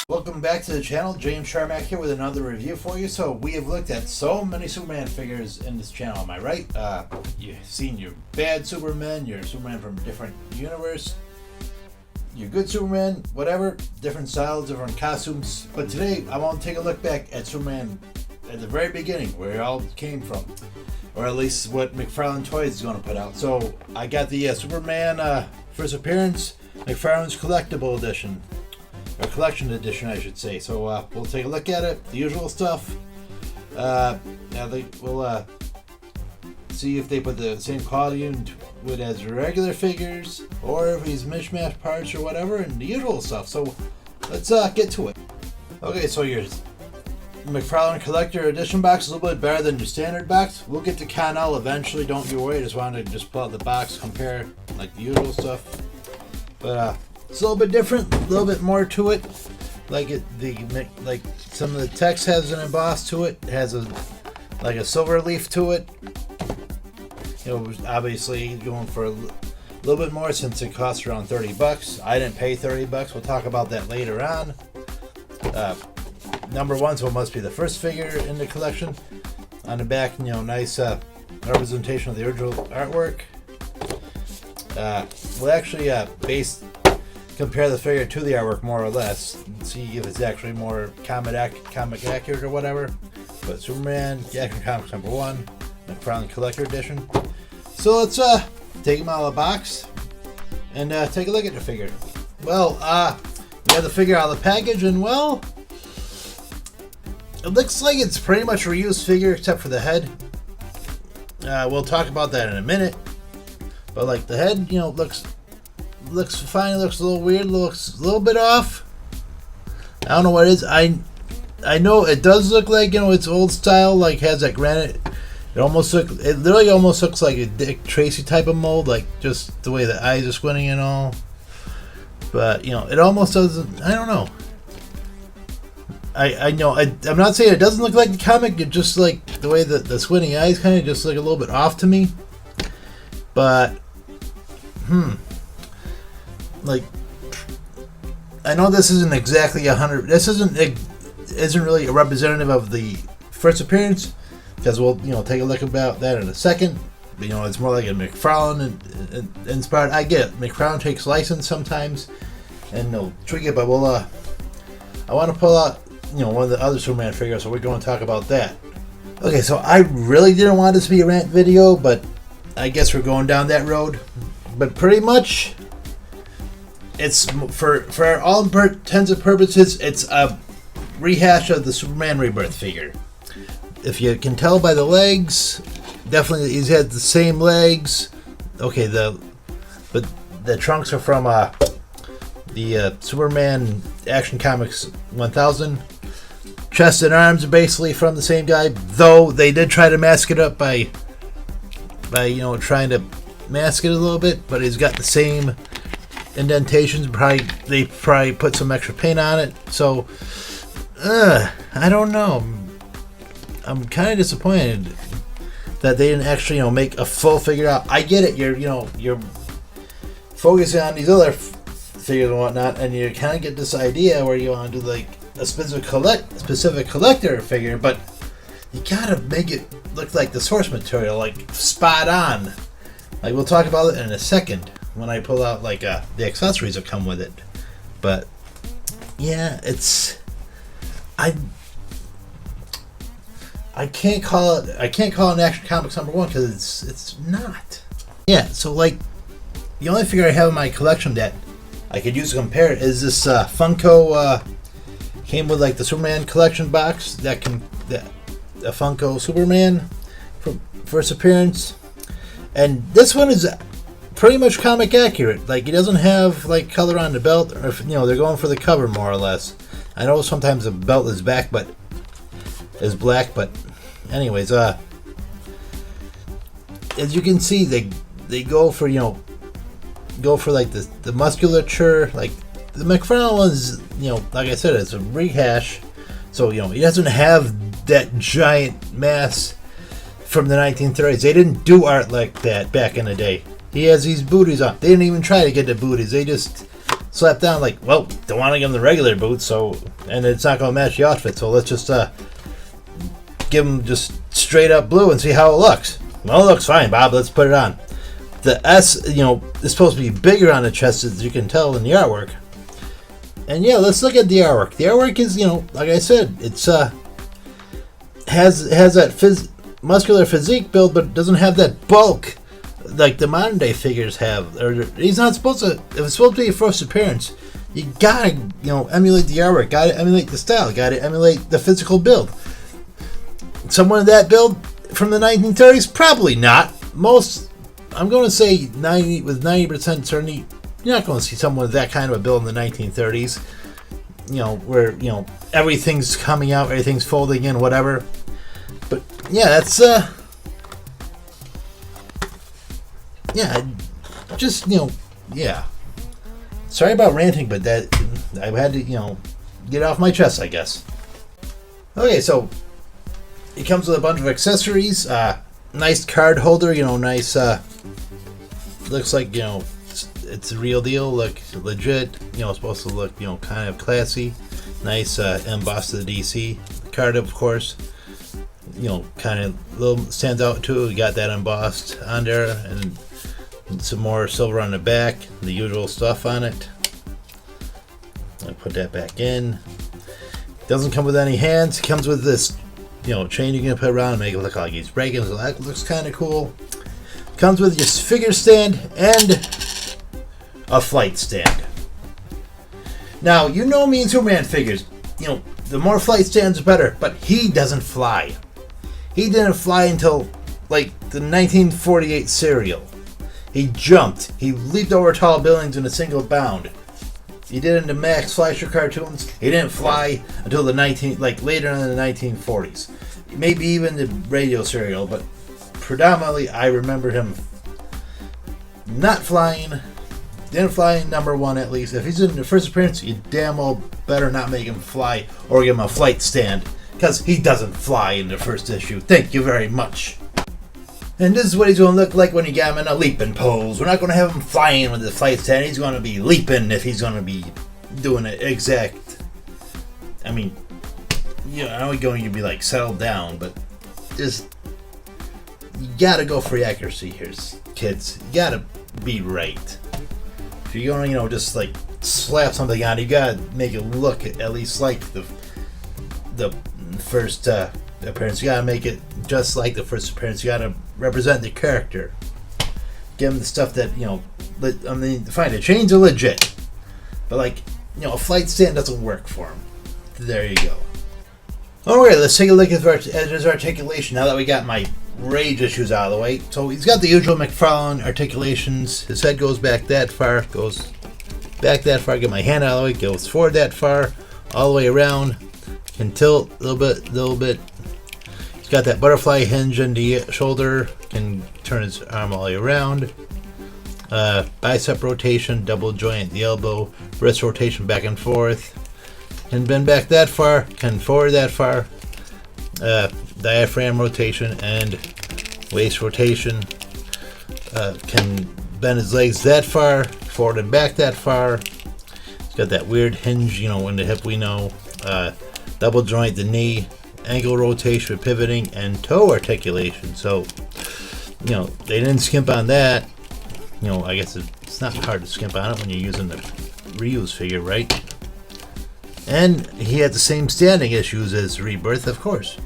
Welcome back to the channel. James Sharmack here with another review for you. So we have looked at so many Superman figures in this channel, am I right? You've seen your bad Superman, your Superman from a different universe, your good Superman, whatever, different styles, different costumes. But today I want to take a look back at Superman at the very beginning, where it all came from, or at least what McFarlane Toys is going to put out. So I got the Superman first appearance, McFarlane's collectible edition. Or collection edition, I should say. So we'll take a look at it, the usual stuff. Now we'll see if they put the same quality into it as regular figures, or if he's mishmash parts or whatever, and the usual stuff. So let's get to it. Okay, so your McFarlane Collector Edition box is a little bit better than your standard box. We'll get to Connell eventually, don't you worry. I just wanted to just pull out the box, compare like the usual stuff. But it's a little bit different, a little bit more to it. Like some of the text has an emboss to it. It has like a silver leaf to it. You know, obviously going for a little bit more since it costs around $30. I didn't pay $30. We'll talk about that later on. Number one, so it must be the first figure in the collection. On the back, you know, nice representation of the original artwork. We'll actually compare the figure to the artwork more or less and see if it's actually more comic accurate or whatever. But Superman, the Action Comics #1, McFarlane Collector Edition. So let's take him out of the box and take a look at the figure. Well, we have the figure out of the package, and well, it looks like it's pretty much a reused figure except for the head. We'll talk about that in a minute. But like the head, you know, looks fine. It looks a little weird. Looks a little bit off. I don't know what it is. I know it does look like, you know, it's old style. Like has that granite. It literally almost looks like a Dick Tracy type of mold. Like just the way the eyes are squinting and all. But you know, it almost doesn't. I don't know. I know. I'm not saying it doesn't look like the comic. It just like the way the squinting eyes kind of just look a little bit off to me. But like, I know this isn't exactly 100. This isn't really a representative of the first appearance, because we'll, you know, take a look about that in a second. But, you know, it's more like a McFarlane inspired. I get it. McFarlane takes license sometimes, and they'll tweak it. But we'll I want to pull out, you know, one of the other Superman figures, so we're going to talk about that. Okay, so I really didn't want this to be a rant video, but I guess we're going down that road. But pretty much, it's for all intents and purposes, it's a rehash of the Superman Rebirth figure. If you can tell by the legs, definitely he's had the same legs. Okay, but the trunks are from the Superman Action Comics 1000. Chest and arms are basically from the same guy, though they did try to mask it up by you know, trying to mask it a little bit, but he's got the same indentations. They probably put some extra paint on it. So I don't know. I'm kind of disappointed that they didn't actually, you know, make a full figure out. I get it. You're focusing on these other figures and whatnot, and you kind of get this idea where you want to do like a specific collector figure, but you gotta make it look like the source material, like spot on. Like we'll talk about it in a second when I pull out like the accessories that come with it. But yeah, I can't call it an Action Comics #1 because it's not. Yeah, so like the only figure I have in my collection that I could use to compare it is this Funko. Came with like the Superman collection box a Funko Superman from first appearance, and this one is pretty much comic accurate. Like he doesn't have like color on the belt, or you know, they're going for the cover more or less. I know sometimes the belt is black, but anyways, as you can see, they go for, you know, like the musculature. Like the McFarlane one's, you know, like I said, it's a rehash, so you know he doesn't have that giant mass from the 1930s. They didn't do art like that back in the day. He has these booties on. They didn't even try to get the booties. They just slap down like, well, don't want to give him the regular boots, so, and it's not going to match the outfit, so let's just give him just straight up blue and see how it looks. Well, it looks fine, Bob. Let's put it on. The S, is supposed to be bigger on the chest, as you can tell in the artwork. And yeah, let's look at the artwork. The artwork is, like I said, it's has that muscular physique build, but doesn't have that bulk like the modern day figures have. Or he's not supposed to. If it's supposed to be a first appearance, you gotta emulate the artwork, gotta emulate the style, gotta emulate the physical build. Someone of that build from the 1930s, probably not. Most, I'm going to say 90% certainty, you're not going to see someone with that kind of a build in the 1930s. Where everything's coming out, everything's folding in, whatever. But yeah, that's yeah. Sorry about ranting, but that I had to get off my chest, I guess. Okay, so it comes with a bunch of accessories. Nice card holder, nice. Looks like it's a real deal. Look legit. Supposed to look kind of classy. Nice embossed to the DC card, of course. Kind of little stands out too. We got that embossed on there, and some more silver on the back. The usual stuff on it. I put that back in. Doesn't come with any hands. It comes with this chain you can put around and make it look like he's breaking, so that looks kind of cool. Comes with your figure stand and a flight stand. Now, me and Superman figures, the more flight stands, the better, but he doesn't fly. He didn't fly until, like, the 1948 serial. He jumped. He leaped over tall buildings in a single bound. He did it in the Max Fleischer cartoons. He didn't fly until later in the 1940s. Maybe even the radio serial, but predominantly I remember him not flying. Didn't fly in number 1 at least. If he's in the first appearance, you damn well better not make him fly or give him a flight stand, because he doesn't fly in the first issue. Thank you very much. And this is what he's going to look like when you get him in a leaping pose. We're not going to have him flying with the flight stand. He's going to be leaping if he's going to be doing it exact. I mean, I know he's going to be like settled down, but just, you got to go for the accuracy here, kids. You got to be right. If you're going to, just like slap something on, you got to make it look at least like the first appearance. You got to make it just like the first appearance. You got to represent the character. Give him the stuff that, fine, the chains are legit. But, a flight stand doesn't work for him. There you go. Alright, let's take a look at his articulation now that we got my rage issues out of the way. So he's got the usual McFarlane articulations. His head goes back that far, goes back that far, get my hand out of the way, goes forward that far, all the way around, can tilt a little bit. He's got that butterfly hinge in the shoulder, can turn his arm all the way around. Bicep rotation, double joint at the elbow, wrist rotation back and forth. Can bend back that far, can forward that far. Diaphragm rotation and waist rotation. Can bend his legs that far, forward and back that far. He's got that weird hinge, in the hip we know. Double joint the knee, ankle rotation, pivoting, and toe articulation. So, they didn't skimp on that. I guess it's not hard to skimp on it when you're using the reuse figure, right? And he had the same standing issues as Rebirth, of course.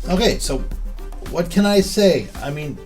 Okay, so what can I say? I mean,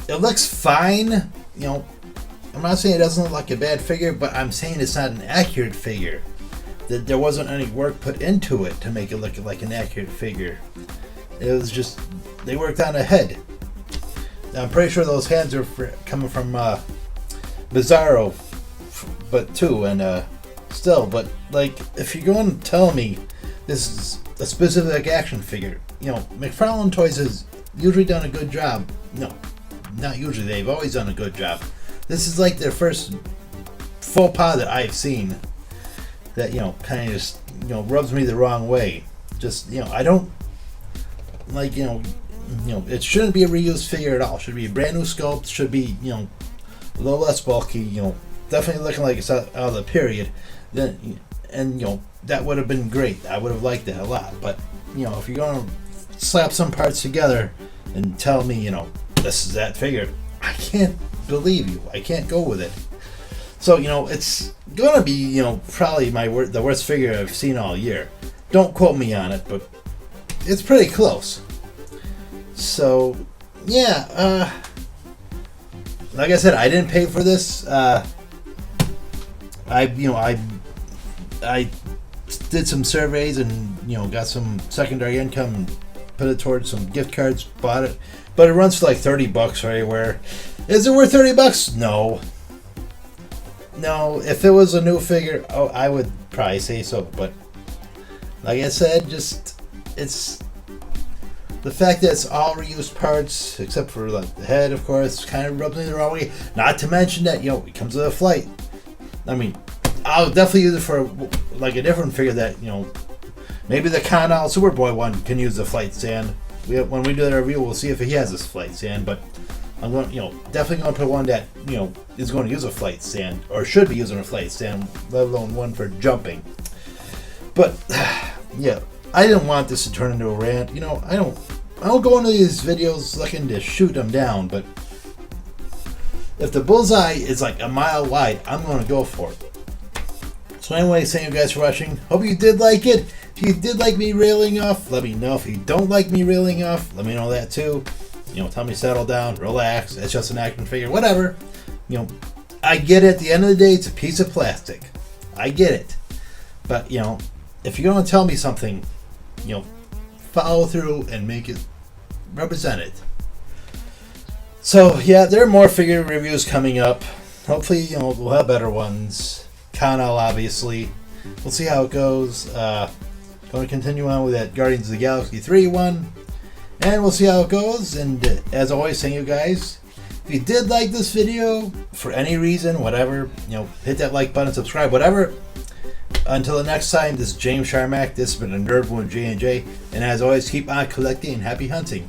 it looks fine. I'm not saying it doesn't look like a bad figure, but I'm saying it's not an accurate figure. That there wasn't any work put into it to make it look like an accurate figure. It was just, they worked on a head. I'm pretty sure those hands are coming from Bizarro, but too, and still, but if you're going to tell me this is a specific action figure, McFarlane Toys has usually done a good job. No, not usually. They've always done a good job. This is like their first faux pas that I've seen that, kind of just, rubs me the wrong way. Just, I don't like, it shouldn't be a reused figure at all. It should be a brand new sculpt. Should be, a little less bulky, definitely looking like it's out of the period. Then, and that would have been great. I would have liked that a lot. But if you're gonna slap some parts together and tell me this is that figure, I can't believe you. I can't go with it. So it's gonna be probably the worst figure I've seen all year. Don't quote me on it, but it's pretty close. So yeah, like I said, I didn't pay for this. I did some surveys and got some secondary income and put it towards some gift cards, bought it, but it runs for like $30 right everywhere. Is it worth $30? No. If it was a new figure, I would probably say so, but like I said, it's the fact that it's all reused parts except for the head, of course, kind of rubs me the wrong way. Not to mention that it comes with a flight. I mean, I'll definitely use it for like a different figure that maybe the Con-Al Superboy one can use the flight stand. When we do the review, we'll see if he has this flight stand. But I'm going, definitely going to put one that is going to use a flight stand or should be using a flight stand, let alone one for jumping. But yeah, I didn't want this to turn into a rant. I don't go into these videos looking to shoot them down, but if the bullseye is like a mile wide, I'm going to go for it. So anyway, thank you guys for watching. Hope you did like it. If you did like me railing off, let me know. If you don't like me railing off, let me know that too. Tell me settle down, relax. It's just an action figure, whatever. I get it. At the end of the day, it's a piece of plastic. I get it. But if you're going to tell me something, follow through and make it represent it. So yeah, there are more figure reviews coming up. Hopefully, we'll have better ones. Con-Al, obviously. We'll see how it goes. Going to continue on with that Guardians of the Galaxy 3 one. And we'll see how it goes. And as always, thank you guys. If you did like this video, for any reason, whatever, hit that like button, subscribe, whatever. Until the next time, this is James Sharmack. This has been a Nerd with J&J. And as always, keep on collecting and happy hunting.